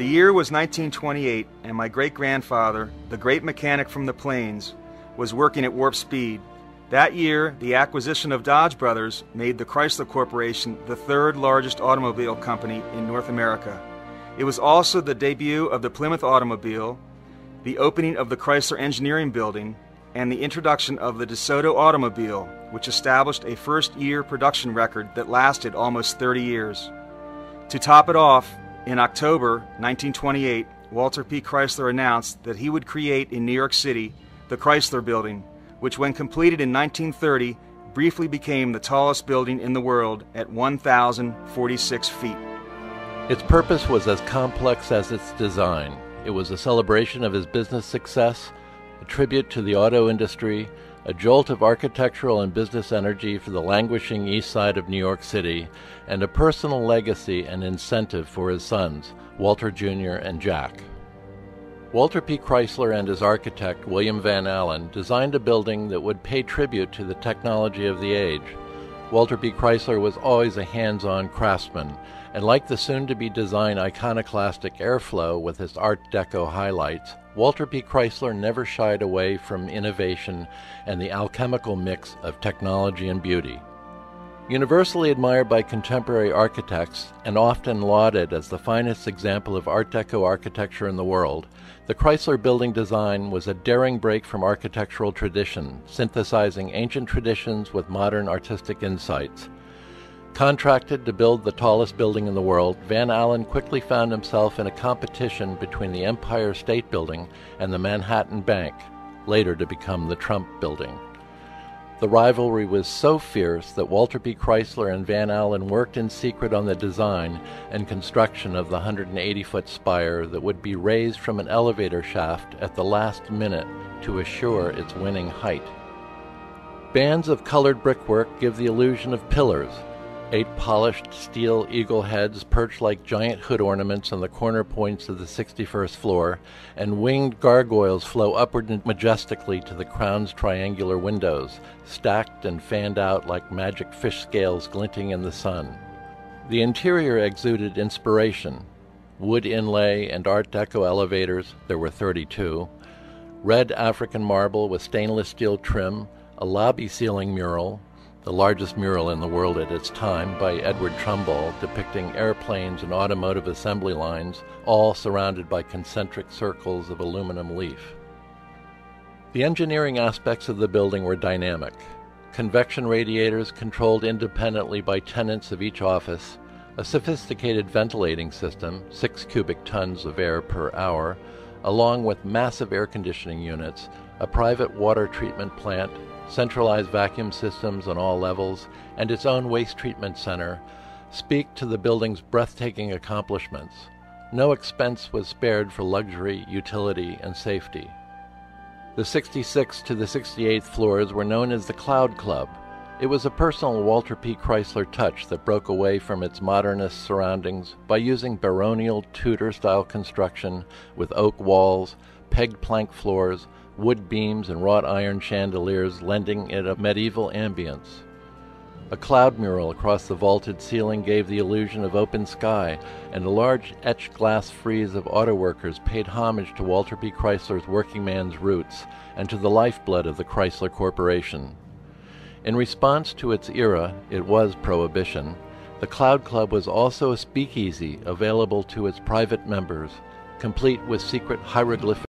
year was 1928, and my great-grandfather, the great mechanic from the plains, was working at warp speed. That year, the acquisition of Dodge Brothers made the Chrysler Corporation the third largest automobile company in North America. It was also the debut of the Plymouth automobile, the opening of the Chrysler Engineering Building, and the introduction of the DeSoto automobile, which established a first-year production record that lasted almost 30 years. To top it off, in October 1928, Walter P. Chrysler announced that he would create in New York City the Chrysler Building, which when completed in 1930 briefly became the tallest building in the world at 1,046 feet. Its purpose was as complex as its design. It was a celebration of his business success, a tribute to the auto industry, a jolt of architectural and business energy for the languishing east side of New York City, and a personal legacy and incentive for his sons, Walter Jr. and Jack. Walter P. Chrysler and his architect, William Van Allen, designed a building that would pay tribute to the technology of the age. Walter P. Chrysler was always a hands-on craftsman, and like the soon-to-be design iconoclastic Airflow with its Art Deco highlights, Walter P. Chrysler never shied away from innovation and the alchemical mix of technology and beauty. Universally admired by contemporary architects and often lauded as the finest example of Art Deco architecture in the world, the Chrysler building design was a daring break from architectural tradition, synthesizing ancient traditions with modern artistic insights. Contracted to build the tallest building in the world, Van Allen quickly found himself in a competition between the Empire State Building and the Manhattan Bank, later to become the Trump Building. The rivalry was so fierce that Walter P. Chrysler and Van Allen worked in secret on the design and construction of the 180-foot spire that would be raised from an elevator shaft at the last minute to assure its winning height. Bands of colored brickwork give the illusion of pillars. 8 polished steel eagle heads perch like giant hood ornaments on the corner points of the 61st floor, and winged gargoyles flow upward and majestically to the crown's triangular windows, stacked and fanned out like magic fish scales glinting in the sun. The interior exuded inspiration. Wood inlay and Art Deco elevators, there were 32, red African marble with stainless steel trim, a lobby ceiling mural, the largest mural in the world at its time by Edward Trumbull, depicting airplanes and automotive assembly lines, all surrounded by concentric circles of aluminum leaf. The engineering aspects of the building were dynamic. Convection radiators controlled independently by tenants of each office, a sophisticated ventilating system, 6 cubic tons of air per hour, along with massive air conditioning units, a private water treatment plant, centralized vacuum systems on all levels, and its own waste treatment center, speak to the building's breathtaking accomplishments. No expense was spared for luxury, utility, and safety. The 66th to the 68th floors were known as the Cloud Club. It was a personal Walter P. Chrysler touch that broke away from its modernist surroundings by using baronial Tudor-style construction with oak walls, pegged plank floors, wood beams and wrought iron chandeliers lending it a medieval ambience. A cloud mural across the vaulted ceiling gave the illusion of open sky, and a large etched glass frieze of auto workers paid homage to Walter P. Chrysler's working man's roots and to the lifeblood of the Chrysler Corporation. In response to its era, it was Prohibition, the Cloud Club was also a speakeasy available to its private members, complete with secret hieroglyphic